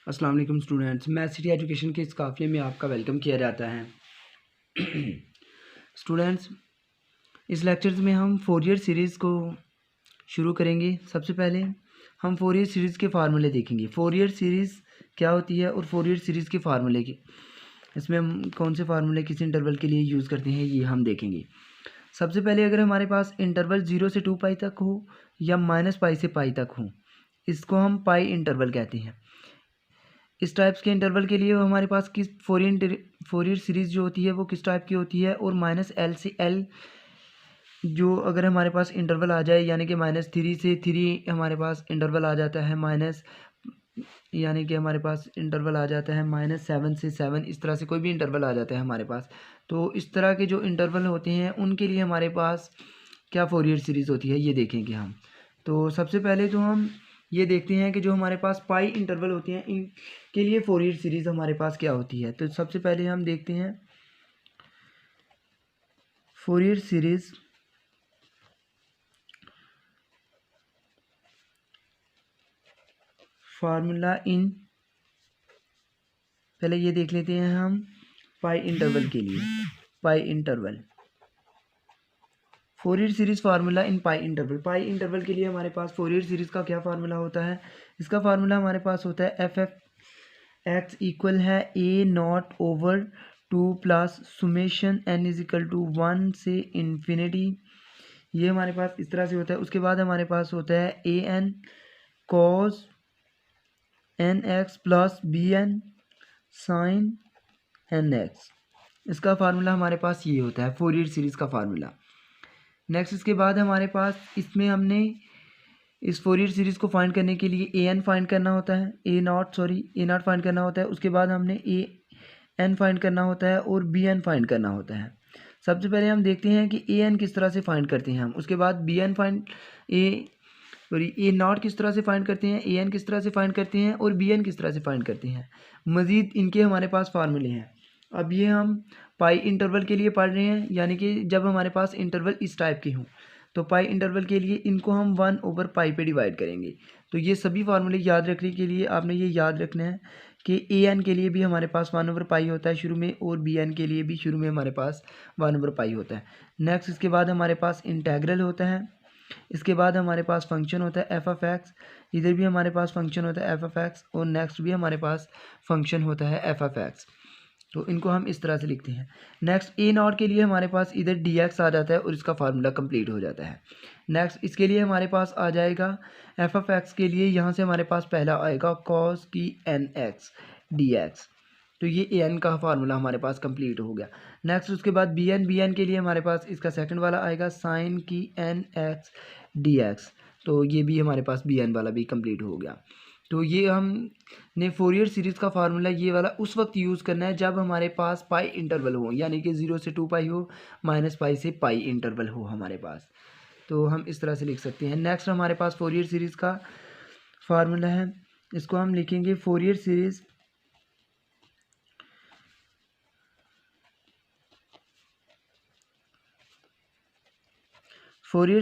अस्सलाम वालेकुम students, math city education के इस काफ़िले में आपका वेलकम किया जाता है। स्टूडेंट्स, इस लेक्चर्स में हम फोरियर सीरीज़ को शुरू करेंगे। सबसे पहले हम फोरियर सीरीज़ के फार्मूले देखेंगे। फोरियर सीरीज़ क्या होती है और फोरियर सीरीज़ के फार्मूले की इसमें हम कौन से फार्मूले किस इंटरवल के लिए यूज़ करते हैं ये हम देखेंगे। सबसे पहले अगर हमारे पास इंटरवल 0 से 2 पाई तक हो या -पाई से पाई तक हो, इसको हम पाई इंटरवल कहते हैं। इस टाइप्स के इंटरवल के लिए हमारे पास किस फोरियर सीरीज़ जो होती है वो किस टाइप की होती है, और -L से L जो अगर हमारे पास इंटरवल आ जाए, यानी कि -3 से 3 हमारे पास इंटरवल आ जाता है, यानी कि हमारे पास इंटरवल आ जाता है -7 से 7, इस तरह से कोई भी इंटरवल आ जाता है हमारे पास। तो इस तरह के जो इंटरवल होते हैं उनके लिए हमारे पास क्या फोरियर सीरीज़ होती है ये देखेंगे हम। तो सबसे पहले तो हम ये देखते हैं कि जो हमारे पास पाई इंटरवल होते हैं इनके लिए फोरियर सीरीज़ हमारे पास क्या होती है। तो सबसे पहले हम देखते हैं फोरियर सीरीज़ फार्मूला इन, पहले ये देख लेते हैं हम पाई इंटरवल के लिए। Pi interval Fourier series formula in pi interval. Pi interval के लिए हमारे पास फोरियर सीरीज़ का क्या फार्मूला होता है। इसका फार्मूला हमारे पास होता है f(x) इक्वल है a0/2 plus summation n equal to 1 से इन्फिनिटी। ये हमारे पास इस तरह से होता है। उसके बाद हमारे पास होता है an cos nx plus bn sin nx। इसका फार्मूला हमारे पास ये होता है फोरियर सीरीज़ का फार्मूला। नेक्स्ट इसके बाद हमारे पास इसमें हमने इस फोरियर सीरीज़ को फाइंड करने के लिए an फाइंड करना होता है, a0 फाइंड करना होता है। उसके बाद हमने an फाइंड करना होता है और bn फाइंड करना होता है। सबसे पहले हम देखते हैं कि an किस तरह से फाइंड करते हैं हम। उसके बाद a0 किस तरह से फाइंड करते हैं, an किस तरह से फाइंड करते हैं और bn किस तरह से फाइंड करते हैं। मज़ीद इनके हमारे पास फार्मूले हैं। अब ये हम पाई इंटरवल के लिए पढ़ रहे हैं, यानी कि जब हमारे पास इंटरवल इस टाइप के हों तो पाई इंटरवल के लिए इनको हम 1/पाई पे डिवाइड करेंगे। तो ये सभी फार्मूले याद रखने के लिए आपने ये याद रखना है कि an के लिए भी हमारे पास 1/पाई होता है शुरू में, और bn के लिए भी शुरू में हमारे पास 1/पाई होता है। नेक्स्ट इसके बाद हमारे पास इंटेग्रल होता है। इसके बाद हमारे पास फंक्शन होता है f(x), इधर भी हमारे पास फंक्शन होता है f(x) और नेक्स्ट भी हमारे पास फंक्शन होता है f(x). तो इनको हम इस तरह से लिखते हैं। नेक्स्ट a0 के लिए हमारे पास इधर dx आ जाता है और इसका फार्मूला कंप्लीट हो जाता है। नेक्स्ट इसके लिए हमारे पास आ जाएगा f(x) के लिए यहाँ से हमारे पास पहला आएगा cos की nx dx। तो ये an का फार्मूला हमारे पास कंप्लीट हो गया। नेक्स्ट उसके बाद bn के लिए हमारे पास इसका सेकंड वाला आएगा sin की nx dx। तो ये भी हमारे पास bn वाला भी कंप्लीट हो गया। तो ये हमने फोरियर सीरीज़ का फार्मूला ये वाला उस वक्त यूज़ करना है जब हमारे पास पाई इंटरवल हो, यानी कि 0 से 2 पाई हो, -पाई से पाई इंटरवल हो हमारे पास। तो हम इस तरह से लिख सकते हैं। नेक्स्ट हमारे पास फोरियर सीरीज़ का फार्मूला है, इसको हम लिखेंगे Fourier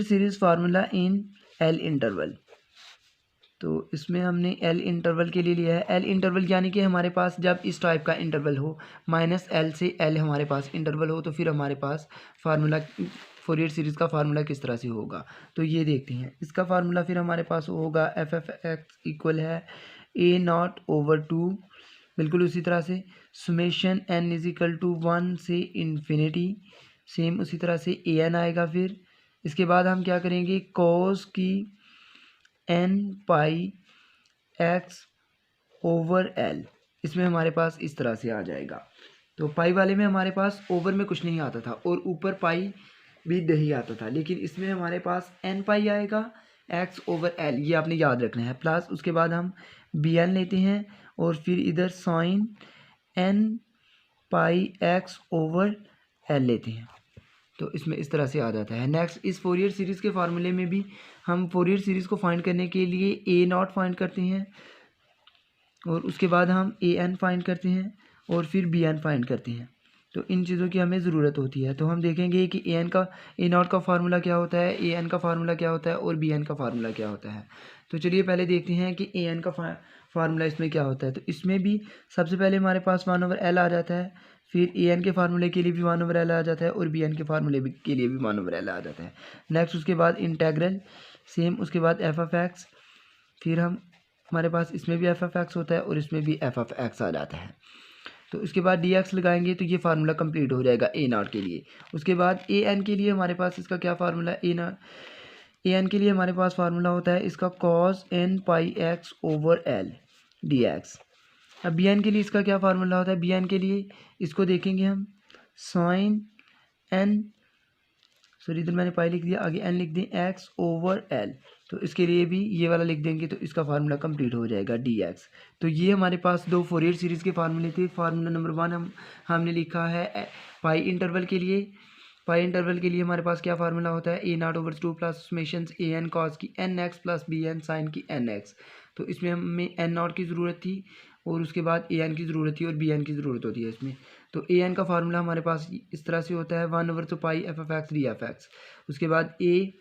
series formula in L interval. तो इसमें हमने एल इंटरवल के लिए लिया है। एल इंटरवल यानी कि हमारे पास जब इस टाइप का इंटरवल हो, -L से L हमारे पास इंटरवल हो, तो फिर हमारे पास फार्मूला फोरियर सीरीज़ का फार्मूला किस तरह से होगा तो ये देखते हैं। इसका फार्मूला फिर हमारे पास होगा f(x) इक्वल है a0/2, बिल्कुल उसी तरह से सुमेशन n इजिकल टू 1 से इन्फिनिटी, सेम उसी तरह से an आएगा। फिर इसके बाद हम क्या करेंगे, cos की n पाई x/L, इसमें हमारे पास इस तरह से आ जाएगा। तो पाई वाले में हमारे पास ओवर में कुछ नहीं आता था और ऊपर पाई भी नहीं आता था, लेकिन इसमें हमारे पास n पाई आएगा x/L, ये आपने याद रखना है। प्लस उसके बाद हम bn लेते हैं और फिर इधर साइन n पाई x/L लेते हैं। तो इसमें इस तरह से आ जाता है। नेक्स्ट इस फोरियर सीरीज़ के फार्मूले में भी हम फोरियर सीरीज़ को फाइंड करने के लिए a0 फाइंड करते हैं और उसके बाद हम an फाइंड करते हैं और फिर bn फाइंड करते हैं। तो इन चीज़ों की हमें ज़रूरत होती है। तो हम देखेंगे कि a0 का फार्मूला क्या होता है, an का फार्मूला क्या होता है और bn का फार्मूला क्या होता है। तो चलिए पहले देखते हैं कि an का फार्मूला इसमें क्या होता है। तो इसमें भी सबसे पहले हमारे पास 1/L आ जाता है, फिर ए एन के फार्मूले के लिए भी 1/L आ जाता है और बी एन के फार्मूले के लिए भी 1/L आ जाता है। नेक्स्ट उसके बाद इंटेग्रल सेम, उसके बाद एफ ऑफ एक्स, फिर हमारे पास इसमें भी एफ ऑफ एक्स होता है और इसमें भी एफ ऑफ एक्स आ जाता है। तो इसके बाद डी एक्स लगाएंगे तो ये फार्मूला कंप्लीट हो जाएगा ए नॉट के लिए। उसके बाद ए एन के लिए हमारे पास इसका क्या फार्मूला, ए एन के लिए हमारे पास फार्मूला होता है इसका cos n pi x over l d x. अब बी एन के लिए इसका क्या फार्मूला होता है, बी एन के लिए इसको देखेंगे हम साइन एन, सॉरी इधर मैंने पाई लिख दिया, आगे एन लिख दें, एक्स ओवर एल। तो इसके लिए भी ये वाला लिख देंगे तो इसका फार्मूला कंप्लीट हो जाएगा डी एक्स। तो ये हमारे पास दो फोरियर सीरीज़ के फार्मूले थे। फार्मूला नंबर 1 हमने लिखा है पाई इंटरवल के लिए। पाई इंटरवल के लिए हमारे पास क्या फार्मूला होता है, a naught over 2 plus summation a n cos की n x plus b n sine की एन एक्स। तो इसमें हमें एन नॉट की ज़रूरत थी और उसके बाद ए एन की ज़रूरत थी और बी एन की ज़रूरत होती है इसमें। तो ए एन का फार्मूला हमारे पास इस तरह से होता है 1/2 pi f f x d f x. उसके बाद ए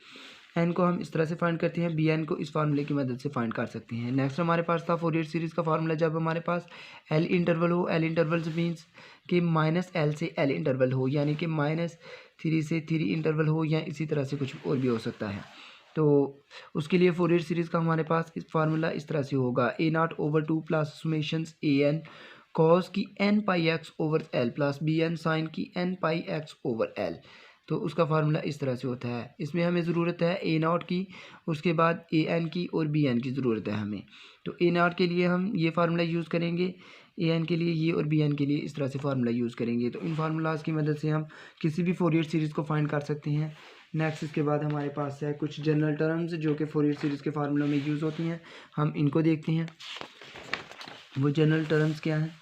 एन को हम इस तरह से फाइंड करते हैं, बी एन को इस फार्मूले की मदद से फाइंड कर सकते हैं। नेक्स्ट हमारे पास था फोरियर सीरीज़ का फार्मूला, जब हमारे पास एल इंटरवल हो, एल इंटरवल मीन्स कि -L से एल इंटरवल हो, यानी कि -3 से 3 इंटरवल हो, या इसी तरह से कुछ और भी हो सकता है। तो उसके लिए फोरियर सीरीज़ का हमारे पास इस फार्मूला इस तरह से होगा, a naught over 2 plus summations a n cos की n pi x over l plus b n sine की n pi x over l. तो उसका फार्मूला इस तरह से होता है। इसमें हमें ज़रूरत है ए नॉट की, उसके बाद ए एन की और बी एन की ज़रूरत है हमें। तो ए नॉट के लिए हम ये फार्मूला यूज़ करेंगे, ए एन के लिए ये और बी एन के लिए इस तरह से फार्मूला यूज़ करेंगे। तो इन फार्मूलाज की मदद से हम किसी भी फोरियर सीरीज़ को फाइंड कर सकते हैं। नेक्स्ट इसके बाद हमारे पास है कुछ जनरल टर्म्स जो कि फोरियर सीरीज़ के फार्मूला में यूज़ होती हैं, हम इनको देखते हैं। वो जनरल टर्म्स क्या हैं,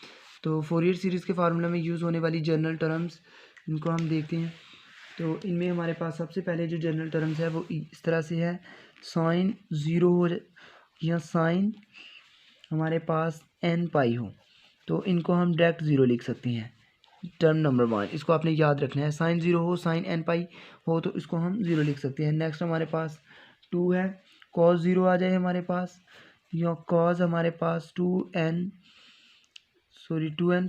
तो फोरियर सीरीज़ के फार्मूला में यूज़ होने वाली जनरल टर्म्स इनको हम देखते हैं। तो इनमें हमारे पास सबसे पहले जो जनरल टर्म्स है वो इस तरह से है, साइन 0 हो या साइन हमारे पास एन पाई हो, तो इनको हम डायरेक्ट 0 लिख सकते हैं। टर्म नंबर 1 इसको आपने याद रखना है, साइन 0 हो, साइन एन पाई हो, तो इसको हम 0 लिख सकते हैं। नेक्स्ट हमारे पास 2 है, कॉस 0 आ जाए हमारे पास, या कॉस हमारे पास 2n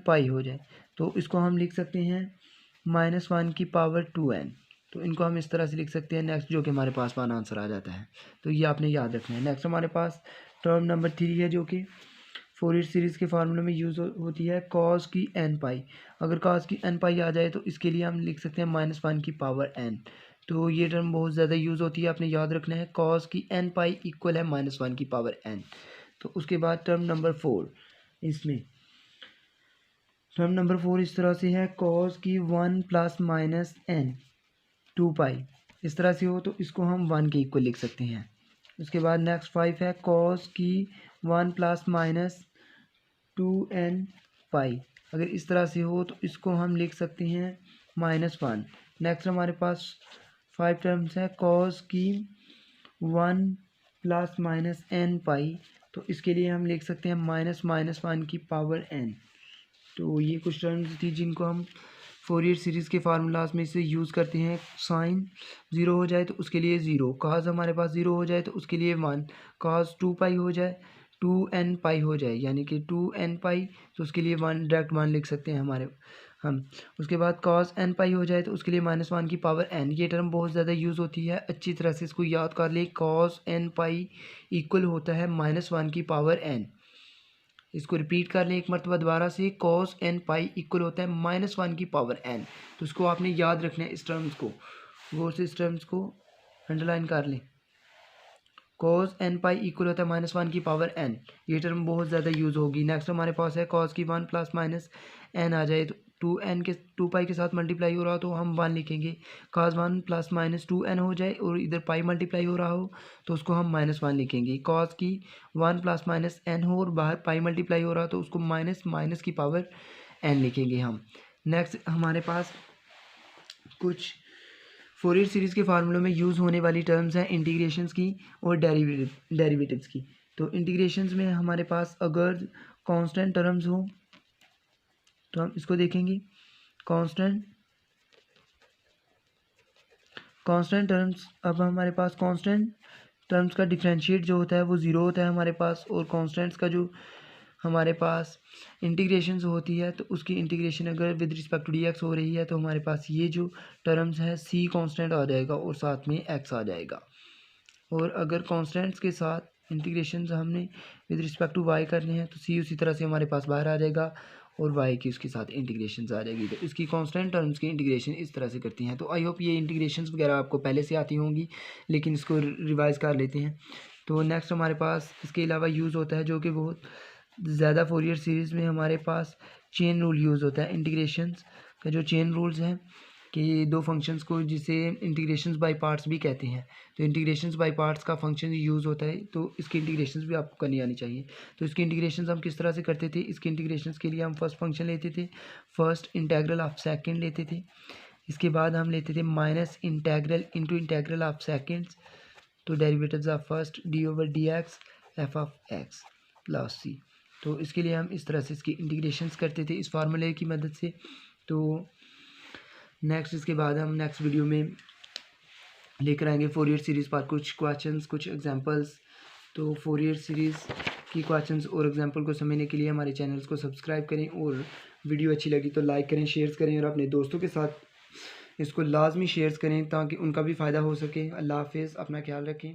पाई हो जाए, तो इसको हम लिख सकते हैं -1 की पावर 2n। तो इनको हम इस तरह से लिख सकते हैं नेक्स्ट, जो कि हमारे पास 1 आंसर आ जाता है। तो ये आपने याद रखना है। नेक्स्ट हमारे पास टर्म नंबर 3 है जो कि फोरियर सीरीज़ के फार्मूले में यूज़ होती है, कॉस की एन पाई। अगर कॉस की एन पाई आ जाए तो इसके लिए हम लिख सकते हैं -1 की पावर n। तो ये टर्म बहुत ज़्यादा यूज़ होती है, आपने याद रखना है, कॉस की एन पाई इक्वल है -1 की पावर n। तो उसके बाद टर्म नंबर 4, इसमें टर्म नंबर 4 इस तरह से है, कॉस की 1 प्लस माइनस n 2 पाई, इस तरह से हो तो इसको हम 1 के इक्वल लिख सकते हैं। उसके बाद नेक्स्ट 5 है, कॉस की 1 प्लस माइनस 2n पाई, अगर इस तरह से हो तो इसको हम लिख सकते हैं -1। नेक्स्ट हमारे पास 5 टर्म्स है, कॉस की 1 प्लस माइनस n पाई, तो इसके लिए हम लिख सकते हैं -1 की पावर n। तो ये कुछ टर्म्स थी जिनको हम फोरियर सीरीज़ के फार्मूलाज में से यूज़ करते हैं। साइन 0 हो जाए तो उसके लिए 0, कॉस हमारे पास 0 हो जाए तो उसके लिए 1, कॉस 2 पाई हो जाए, 2n पाई हो जाए, यानी कि 2n पाई, तो उसके लिए 1 डायरेक्ट 1 लिख सकते हैं हम। उसके बाद कॉस n पाई हो जाए तो उसके लिए -1 की पावर n। ये टर्म बहुत ज़्यादा यूज़ होती है, अच्छी तरह से इसको याद कर ले, कॉस n पाई इक्वल होता है -1 की पावर n। इसको रिपीट कर लें एक मरतबा दोबारा से, कॉस n पाई इक्वल होता है -1 की पावर n। तो इसको आपने याद रखना है, इस टर्म्स को गौर से इस टर्म्स को अंडरलाइन कर लें, कॉस n पाई इक्वल होता है -1 की पावर n। ये टर्म बहुत ज़्यादा यूज़ होगी। नेक्स्ट हमारे पास है, कॉस की 1 प्लस माइनस n आ जाए तो 2 पाई के साथ मल्टीप्लाई हो रहा हो तो हम 1 लिखेंगे, कॉस 1 प्लस माइनस 2n हो जाए और इधर पाई मल्टीप्लाई हो रहा हो तो उसको हम -1 लिखेंगे। कॉस की 1 प्लस माइनस n हो और बाहर पाई मल्टीप्लाई हो रहा हो तो उसको माइनस की पावर n लिखेंगे हम। नेक्स्ट हमारे पास कुछ फोरियर सीरीज़ के फार्मूलों में यूज़ होने वाली टर्म्स हैं इंटीग्रेशंस की और डेरिवेटिव्स की। तो इंटीग्रेशंस में हमारे पास अगर कांस्टेंट टर्म्स हो तो हम इसको देखेंगे, कांस्टेंट टर्म्स। अब हमारे पास कांस्टेंट टर्म्स का डिफरेंशिएट जो होता है वो ज़ीरो होता है हमारे पास, और कॉन्स्टेंट्स का जो हमारे पास इंटीग्रेशन होती है तो उसकी इंटीग्रेशन अगर with respect to d x हो रही है तो हमारे पास ये जो टर्म्स है सी कांस्टेंट आ जाएगा और साथ में एक्स आ जाएगा। और अगर कांस्टेंट्स के साथ इंटीग्रेशन हमने विद रिस्पेक्ट टू वाई करने हैं तो सी उसी तरह से हमारे पास बाहर आ जाएगा और वाई की उसके साथ इंटीग्रेशन आ जाएगी। तो इसकी कांस्टेंट टर्म्स की इंटीग्रेशन इस तरह से करती हैं। तो आई होप ये इंटीग्रेशन वगैरह आपको पहले से आती होंगी, लेकिन इसको रिवाइज़ कर लेते हैं। तो नेक्स्ट हमारे पास इसके अलावा यूज़ होता है जो कि बहुत ज़्यादा फोरियर सीरीज़ में हमारे पास चेन रूल यूज़ होता है। इंटीग्रेशंस का जो चेन रूल्स हैं कि दो फंक्शंस को जिसे इंटीग्रेशंस बाय पार्ट्स भी कहते हैं, तो इंटीग्रेशंस बाय पार्ट्स का फंक्शन यूज़ होता है, तो इसकी इंटीग्रेशंस भी आपको करनी आनी चाहिए। तो इसकी इंटीग्रेशंस हम किस तरह से करते थे, इसकी इंटीग्रेशंस के लिए हम फर्स्ट फंक्शन लेते थे, फर्स्ट इंटेग्रल ऑफ सेकंड लेते थे, इसके बाद हम लेते थे minus integral into integral of seconds, तो derivatives of first d over d x f of x plus c. तो इसके लिए हम इस तरह से इसकी इंटीग्रेशंस करते थे इस फार्मूले की मदद से। तो नेक्स्ट इसके बाद हम नेक्स्ट वीडियो में लेकर आएंगे फोरियर सीरीज़ पर कुछ क्वेश्चंस, कुछ एग्जांपल्स। तो फोरियर सीरीज़ की क्वेश्चंस और एग्जांपल को समझने के लिए हमारे चैनल्स को सब्सक्राइब करें, और वीडियो अच्छी लगी तो लाइक करें, शेयर करें, और अपने दोस्तों के साथ इसको लाजमी शेयर करें ताकि उनका भी फ़ायदा हो सके। अल्लाह हाफिज़, अपना ख्याल रखें।